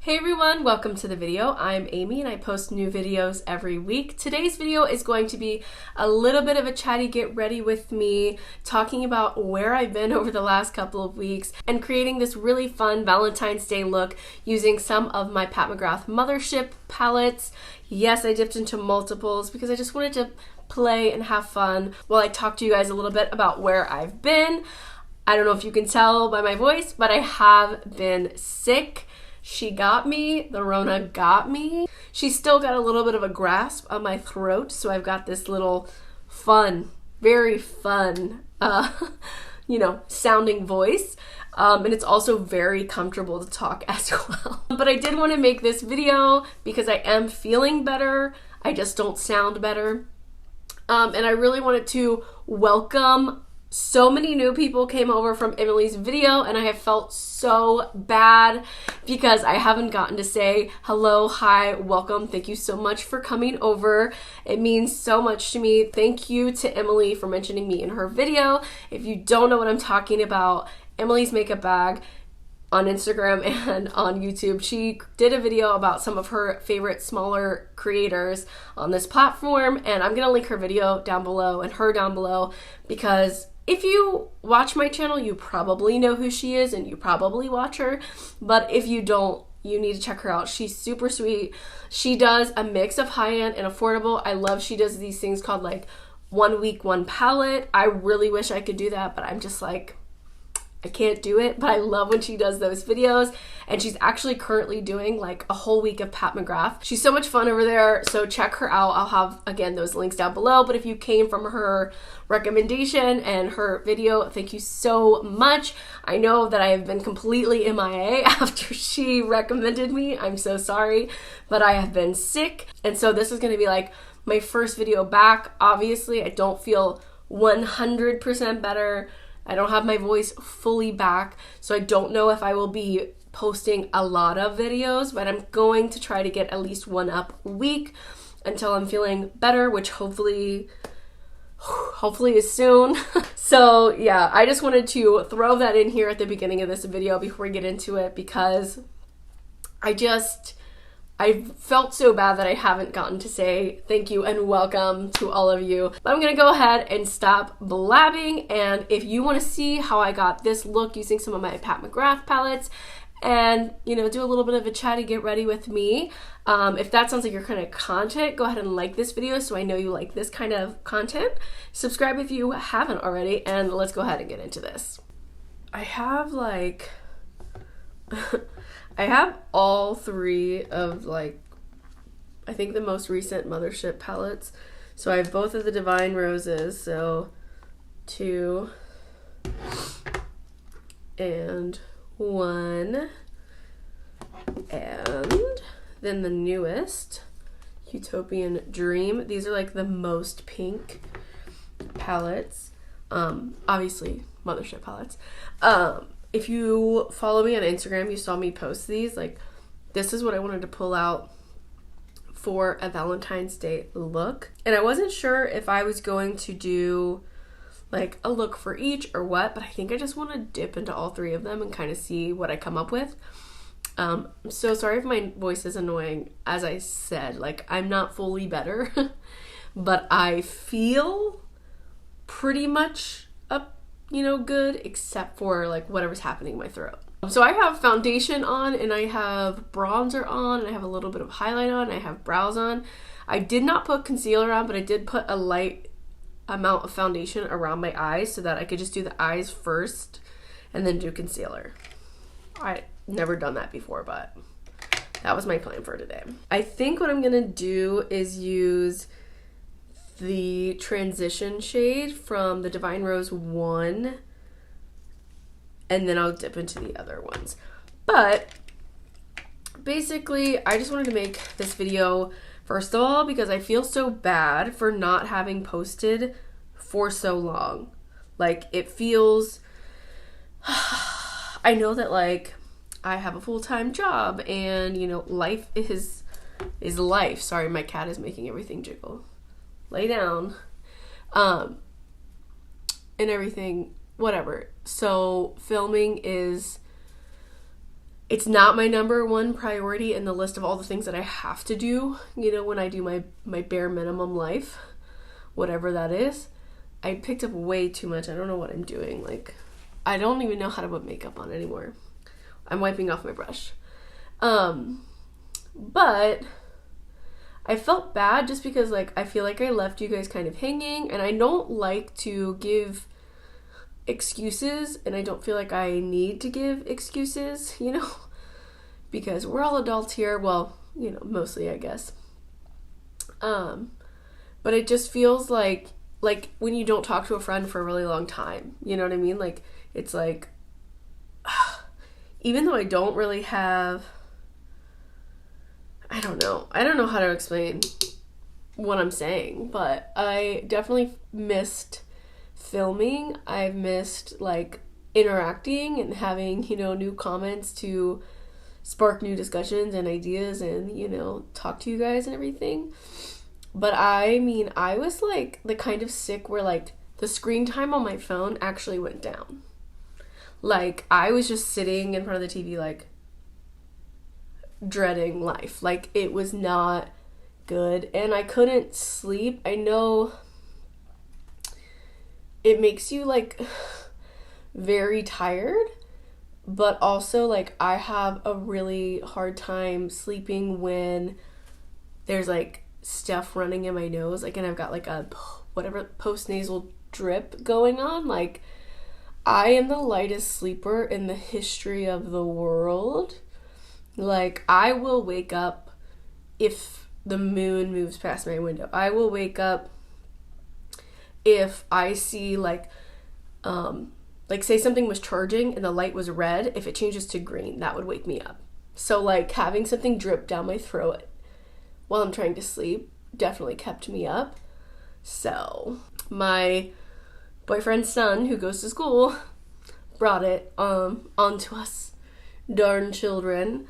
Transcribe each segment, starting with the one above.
Hey everyone, welcome to the video. I'm Amy and I post new videos every week. Today's video is going to be a little bit of a chatty get ready with me, talking about where I've been over the last couple of weeks and creating this really fun Valentine's Day look using some of my Pat McGrath Mothership palettes. Yes, I dipped into multiples because I just wanted to play and have fun while I talk to you guys a little bit about where I've been. I don't know if you can tell by my voice, but I have been sick. She got me, the Rona got me. She's still got a little bit of a grasp on my throat, so I've got this little fun, very fun, sounding voice. And it's also very comfortable to talk as well. But I did want to make this video because I am feeling better. I just don't sound better. And I really wanted to welcome. So many new people came over from Emily's video and I have felt so bad because I haven't gotten to say hello, hi, welcome. Thank you so much for coming over. It means so much to me. Thank you to Emily for mentioning me in her video. If you don't know what I'm talking about, Emily's Makeup Bag on Instagram and on YouTube. She did a video about some of her favorite smaller creators on this platform, and I'm gonna link her video down below and her down below because if you watch my channel, you probably know who she is and you probably watch her, but if you don't, you need to check her out. She's super sweet. She does a mix of high-end and affordable. I love she does these things called like 1 week, 1 palette. I really wish I could do that, but I'm just like, I can't do it, but I love when she does those videos, and she's actually currently doing like a whole week of Pat McGrath. She's so much fun over there, so check her out. I'll have, again, those links down below, but if you came from her recommendation and her video, thank you so much. I know that I have been completely MIA after she recommended me. I'm so sorry, but I have been sick, and so this is going to be like my first video back. Obviously, I don't feel 100% better. I don't have my voice fully back, so I don't know if I will be posting a lot of videos, but I'm going to try to get at least 1 up a week until I'm feeling better, which hopefully is soon. So yeah, I just wanted to throw that in here at the beginning of this video before we get into it because I felt so bad that I haven't gotten to say thank you and welcome to all of you. But I'm gonna go ahead and stop blabbing, and if you want to see how I got this look using some of my Pat McGrath palettes and, do a little bit of a chatty get ready with me, if that sounds like your kind of content, go ahead and like this video so I know you like this kind of content. Subscribe if you haven't already, and let's go ahead and get into this. I have like... I have all 3 of I think the most recent Mothership palettes. So I have both of the Divine Roses, so 2 and 1, and then the newest, Utopian Dream. These are like the most pink palettes, obviously Mothership palettes. If you follow me on Instagram, you saw me post these. Like, this is what I wanted to pull out for a Valentine's Day look. And I wasn't sure if I was going to do like a look for each or what, but I think I just want to dip into all 3 of them and kind of see what I come up with. I'm so sorry if my voice is annoying. As I said, like, I'm not fully better, but I feel pretty much good, except for like whatever's happening in my throat. So I have foundation on, and I have bronzer on, and I have a little bit of highlight on, and I have brows on. I did not put concealer on, but I did put a light amount of foundation around my eyes so that I could just do the eyes first and then do concealer. I've never done that before, but that was my plan for today. I think what I'm gonna do is use the transition shade from the Divine Rose 1, and then I'll dip into the other ones. But basically, I just wanted to make this video, first of all, because I feel so bad for not having posted for so long. Like, it feels, I know that like I have a full-time job and life is life. Sorry, my cat is making everything jiggle. Lay down, and everything, whatever. So filming is it's not my number one priority in the list of all the things that I have to do, you know, when I do my bare minimum life, whatever that is. I picked up way too much. I don't know what I'm doing. Like, I don't even know how to put makeup on anymore. I'm wiping off my brush. But I felt bad just because, like, I feel like I left you guys kind of hanging, and I don't like to give excuses, and I don't feel like I need to give excuses, you know, because we're all adults here. Well, you know, mostly, I guess. But it just feels like when you don't talk to a friend for a really long time, you know what I mean? Like, it's like, even though I don't really have, I don't know how to explain what I'm saying, but I definitely missed filming. I've missed, like, interacting and having, you know, new comments to spark new discussions and ideas and, you know, talk to you guys and everything. But I mean, I was, like, the kind of sick where, like, the screen time on my phone actually went down. Like, I was just sitting in front of the TV, like, dreading life. Like, it was not good, and I couldn't sleep. I know it makes you, like, very tired, but also, like, I have a really hard time sleeping when there's, like, stuff running in my nose, like, and I've got, like, a whatever post-nasal drip going on. Like, I am the lightest sleeper in the history of the world. Like, I will wake up if the moon moves past my window. I will wake up if I see, like say something was charging and the light was red. If it changes to green, that would wake me up. So, like, having something drip down my throat while I'm trying to sleep definitely kept me up. So, my boyfriend's son, who goes to school, brought it onto us darn children.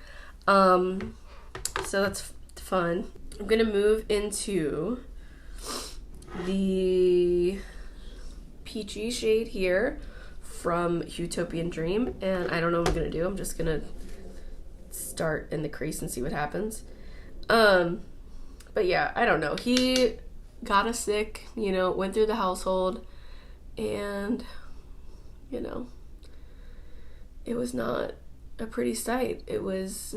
So that's fun. I'm gonna move into the peachy shade here from Utopian Dream, and I don't know what I'm gonna do. I'm just gonna start in the crease and see what happens. But yeah, I don't know. He got us sick, you know, went through the household, and, you know, it was not a pretty sight. It was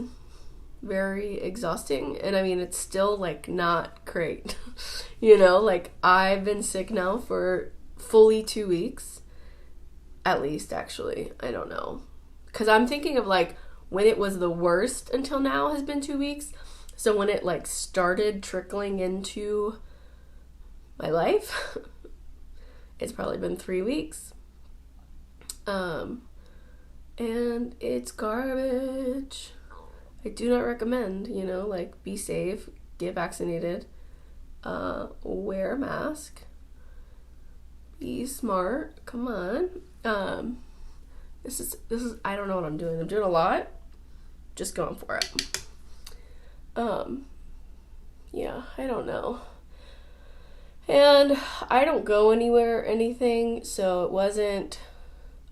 very exhausting, and I mean, it's still, like, not great. You know, like, I've been sick now for fully 2 weeks, at least, actually. I don't know, because I'm thinking of, like, when it was the worst until now has been 2 weeks. So when it, like, started trickling into my life, it's probably been 3 weeks. And it's garbage. I do not recommend, you know, like, be safe, get vaccinated, wear a mask, be smart, come on. This is, I don't know what I'm doing. I'm doing a lot, just going for it. Yeah, I don't know. And I don't go anywhere or anything, so it wasn't,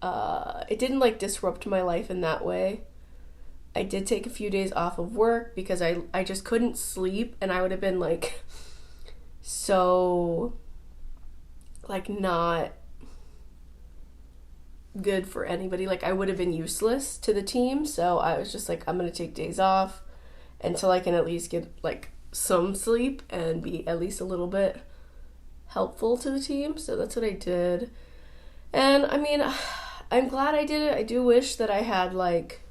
it didn't, like, disrupt my life in that way. I did take a few days off of work because I just couldn't sleep, and I would have been, like, so, like, not good for anybody. Like, I would have been useless to the team, so I was just like, I'm gonna take days off until I can at least get, like, some sleep and be at least a little bit helpful to the team. So that's what I did. And I mean, I'm glad I did it. I do wish that I had, like,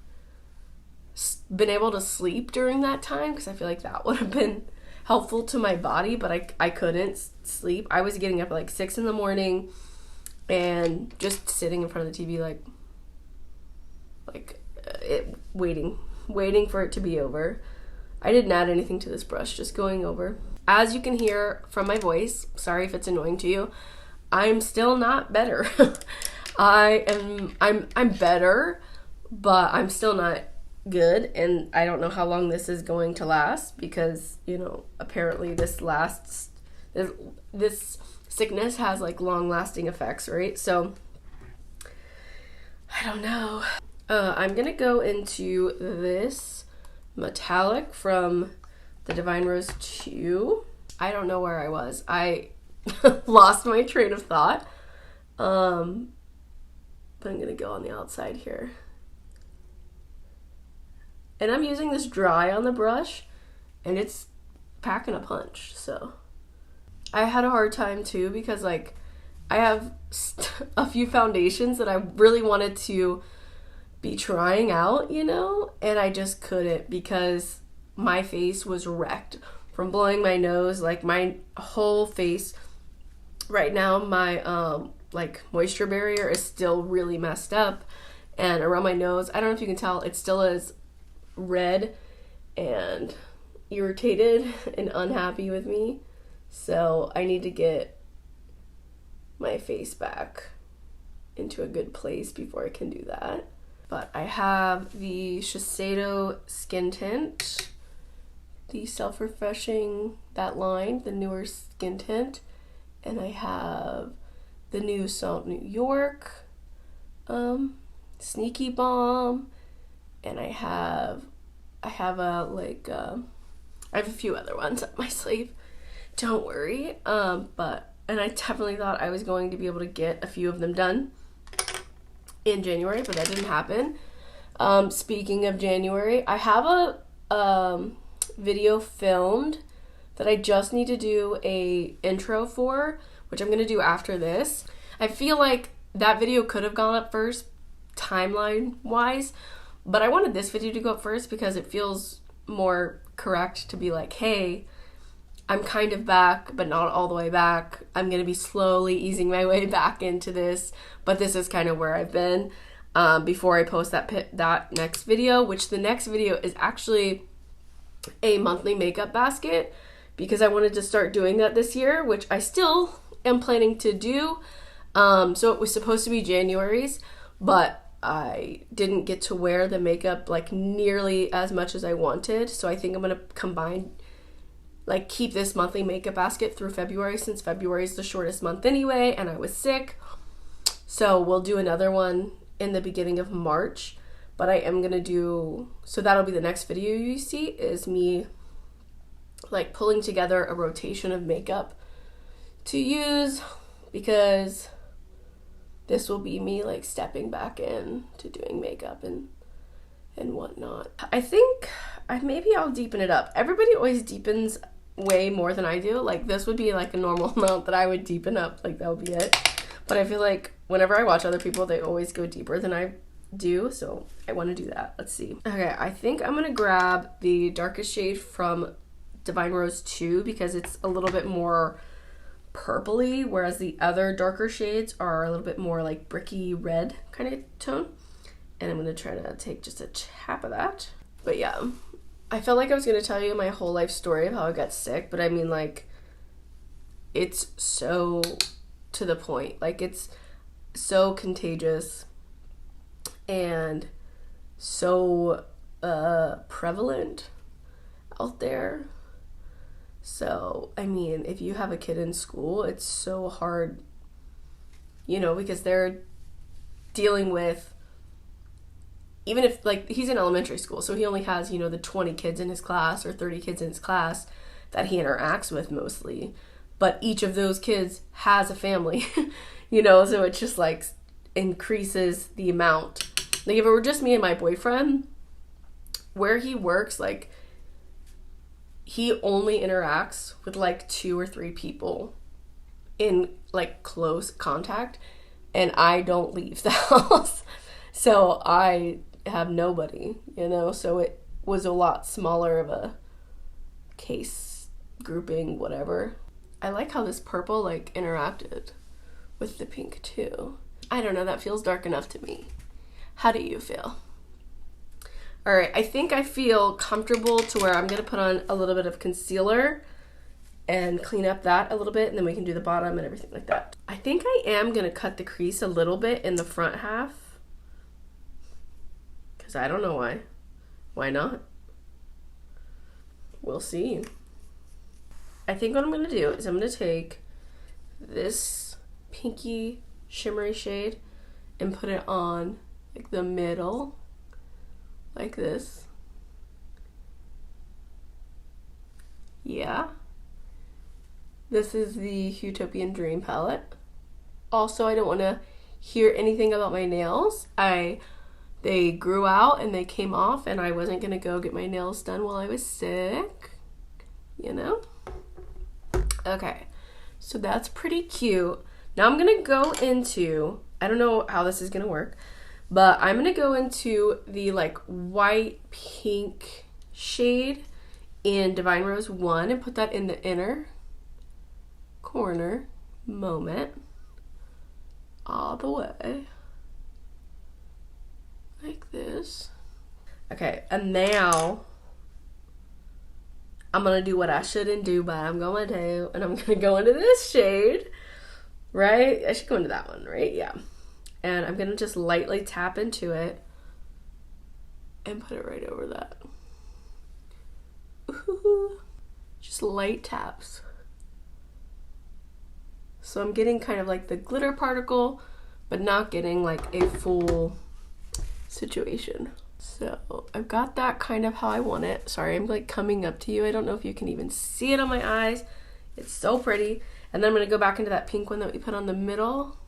been able to sleep during that time, because I feel like that would have been helpful to my body, but I couldn't sleep. I was getting up at, like, 6 in the morning and just sitting in front of the TV, waiting for it to be over. I didn't add anything to this brush, just going over. As you can hear from my voice, sorry if it's annoying to you, I'm still not better. I'm better, but I'm still not good, and I don't know how long this is going to last, because, you know, apparently this sickness has, like, long lasting effects, right? So I don't know. I'm gonna go into this metallic from the Divine Rose 2. I don't know where I was. I lost my train of thought. But I'm gonna go on the outside here. And I'm using this dry on the brush, and it's packing a punch, so. I had a hard time too because like I have a few foundations that I really wanted to be trying out, you know, and I just couldn't because my face was wrecked from blowing my nose. Like my whole face right now, my like moisture barrier is still really messed up, and around my nose, I don't know if you can tell, it still is red and irritated and unhappy with me. So I need to get my face back into a good place before I can do that. But I have the Shiseido Skin Tint, the self-refreshing, that line, the newer skin tint, and I have the new Salt New York, Sneaky Bomb, and I have a I have a few other ones up my sleeve. Don't worry. And I definitely thought I was going to be able to get a few of them done in January, but that didn't happen. Speaking of January, I have a video filmed that I just need to do a intro for, which I'm gonna do after this. I feel like that video could have gone up first, timeline wise, but I wanted this video to go up first because it feels more correct to be like, hey, I'm kind of back, but not all the way back. I'm gonna be slowly easing my way back into this, but this is kind of where I've been before I post that next video, which the next video is actually a monthly makeup basket because I wanted to start doing that this year, which I still am planning to do. So it was supposed to be January's, but I didn't get to wear the makeup like nearly as much as I wanted. So I think I'm gonna combine, like keep this monthly makeup basket through February, since February is the shortest month anyway, and I was sick. So we'll do another one in the beginning of March, but I am gonna do, so that'll be the next video you see, is me like pulling together a rotation of makeup to use, because this will be me like stepping back in to doing makeup and whatnot. I think maybe I'll deepen it up. Everybody always deepens way more than I do. Like this would be like a normal amount that I would deepen up, like that would be it. But I feel like whenever I watch other people, they always go deeper than I do, so I want to do that. Let's see. Okay, I think I'm gonna grab the darkest shade from Divine Rose 2 because it's a little bit more purpley, whereas the other darker shades are a little bit more like bricky red kind of tone. And I'm gonna try to take just a tap of that. But yeah, I felt like I was gonna tell you my whole life story of how I got sick, but I mean, like, it's so to the point. Like, it's so contagious and so prevalent out there. So, I mean, if you have a kid in school, it's so hard, you know, because they're dealing with, even if, like, he's in elementary school, so he only has, you know, the 20 kids in his class or 30 kids in his class that he interacts with mostly. But each of those kids has a family, you know, so it just, like, increases the amount. Like, if it were just me and my boyfriend, where he works, like, he only interacts with, like, 2 or 3 people in, like, close contact, and I don't leave the house. So I have nobody, you know, so it was a lot smaller of a case grouping, whatever. I like how this purple, like, interacted with the pink, too. I don't know, that feels dark enough to me. How do you feel? All right, I think I feel comfortable to where I'm gonna put on a little bit of concealer and clean up that a little bit, and then we can do the bottom and everything like that. I think I am gonna cut the crease a little bit in the front half, because I don't know why. Why not? We'll see. I think what I'm gonna do is I'm gonna take this pinky shimmery shade and put it on like the middle, like this. Yeah. This is the Utopian Dream palette. Also, I don't want to hear anything about my nails. They grew out and they came off, and I wasn't gonna go get my nails done while I was sick, you know? Okay, so that's pretty cute. Now I'm gonna go into, I don't know how this is gonna work, but I'm gonna go into the like white pink shade in Divine Rose 1 and put that in the inner corner moment all the way. Like this. Okay, and now I'm gonna do what I shouldn't do, but I'm going to, and I'm gonna go into this shade, right? I should go into that one, right? Yeah. And I'm gonna just lightly tap into it and put it right over that. Ooh, just light taps. So I'm getting kind of like the glitter particle, but not getting like a full situation. So I've got that kind of how I want it. Sorry, I'm like coming up to you. I don't know if you can even see it on my eyes. It's so pretty. And then I'm gonna go back into that pink one that we put on the middle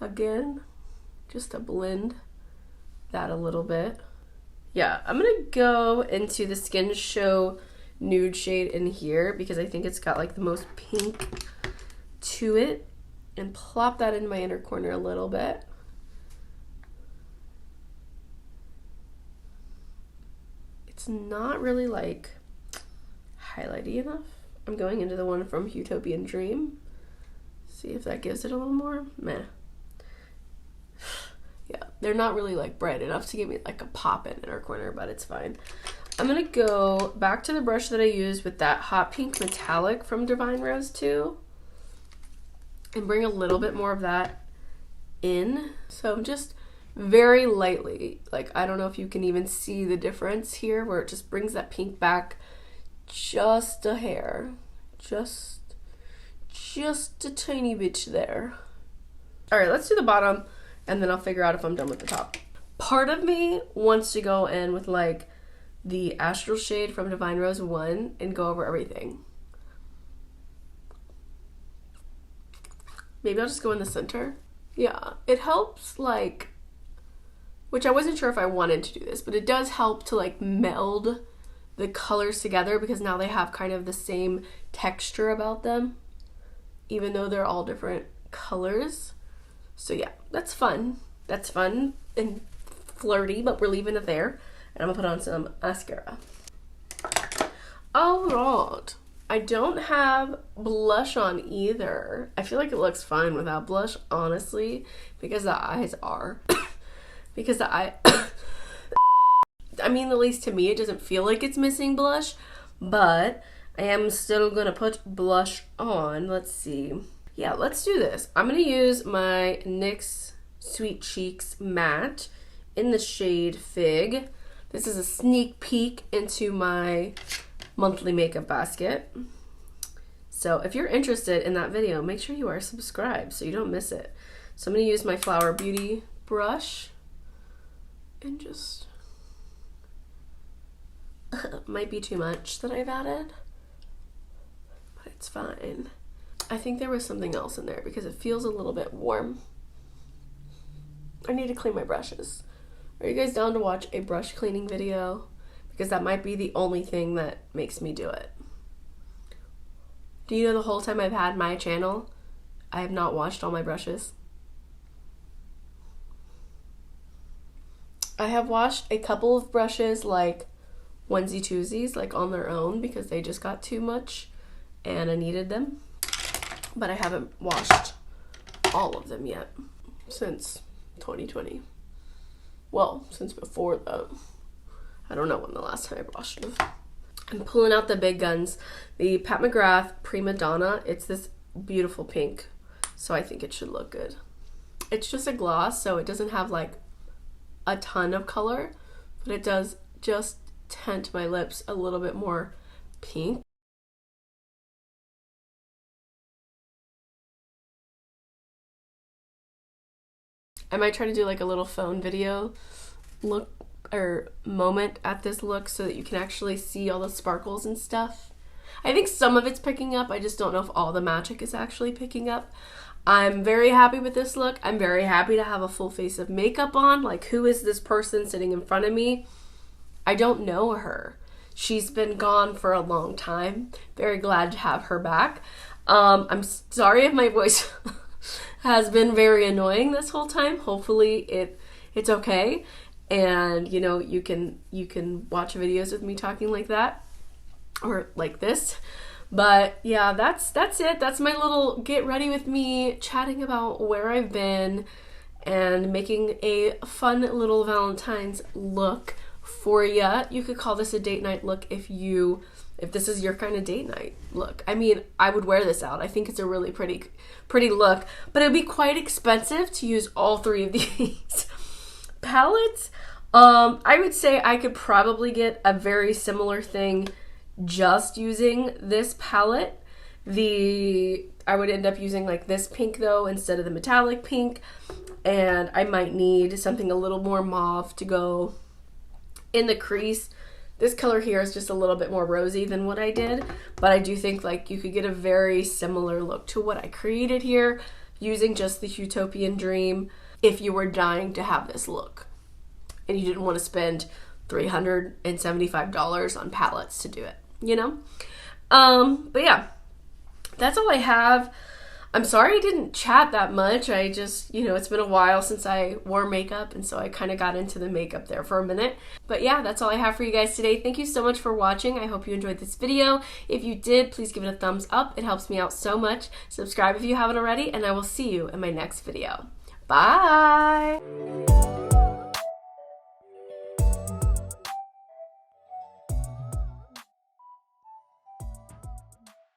again, just to blend that a little bit. Yeah, I'm gonna go into the Skin Show nude shade in here because I think it's got like the most pink to it, and plop that in my inner corner a little bit. It's not really like highlighty enough. I'm going into the one from Utopian Dream. See if that gives it a little more. Meh. Yeah, they're not really like bright enough to give me like a pop in inner corner, but it's fine. I'm gonna go back to the brush that I used with that hot pink metallic from Divine Rose 2 and bring a little bit more of that in. So just very lightly, like I don't know if you can even see the difference here where it just brings that pink back just a hair, just a tiny bit there. All right, let's do the bottom and then I'll figure out if I'm done with the top. Part of me wants to go in with like the Astral shade from Divine Rose 1 and go over everything. Maybe I'll just go in the center. Yeah, it helps like, which I wasn't sure if I wanted to do this, but it does help to like meld the colors together because now they have kind of the same texture about them, even though they're all different colors. So yeah, that's fun. That's fun and flirty, but we're leaving it there. And I'm gonna put on some mascara. All right. I don't have blush on either. I feel like it looks fine without blush, honestly, because the eyes are. Because the eye, I mean, at least to me, it doesn't feel like it's missing blush, but I am still gonna put blush on. Let's see. Yeah, let's do this. I'm gonna use my NYX Sweet Cheeks matte in the shade Fig. This is a sneak peek into my monthly makeup basket. So if you're interested in that video, make sure you are subscribed so you don't miss it. So I'm gonna use my Flower Beauty brush and just, might be too much that I've added, but it's fine. I think there was something else in there because it feels a little bit warm. I need to clean my brushes. Are you guys down to watch a brush cleaning video? Because that might be the only thing that makes me do it. Do you know the whole time I've had my channel, I have not washed all my brushes? I have washed a couple of brushes like onesie twosies, like on their own because they just got too much and I needed them. But I haven't washed all of them yet since 2020. Well, since before that. I don't know when the last time I washed them. I'm pulling out the big guns. The Pat McGrath Prima Donna. It's this beautiful pink, so I think it should look good. It's just a gloss, so it doesn't have like a ton of color, but it does just tint my lips a little bit more pink. I might try to do like a little phone video look or moment at this look so that you can actually see all the sparkles and stuff. I think some of it's picking up. I just don't know if all the magic is actually picking up. I'm very happy with this look. I'm very happy to have a full face of makeup on. Like, who is this person sitting in front of me? I don't know her. She's been gone for a long time. Very glad to have her back. I'm sorry if my voice has been very annoying this whole time. Hopefully it's okay. And you know, you can watch videos with me talking like that or like this. But yeah, that's it. That's my little get ready with me, chatting about where I've been and making a fun little Valentine's look for ya. You could call this a date night look if this is your kind of date night look. I mean, I would wear this out. I think it's a really pretty look, but it'd be quite expensive to use all three of these palettes. I would say I could probably get a very similar thing just using this palette. I would end up using like this pink though instead of the metallic pink, and I might need something a little more mauve to go in the crease. This color here is just a little bit more rosy than what I did, but I do think like you could get a very similar look to what I created here using just the Utopian Dream if you were dying to have this look and you didn't want to spend $375 on palettes to do it, you know? But yeah, that's all I have. I'm sorry I didn't chat that much. I just, you know, it's been a while since I wore makeup, and so I kind of got into the makeup there for a minute. But yeah, that's all I have for you guys today. Thank you so much for watching. I hope you enjoyed this video. If you did, please give it a thumbs up. It helps me out so much. Subscribe if you haven't already, and I will see you in my next video. Bye!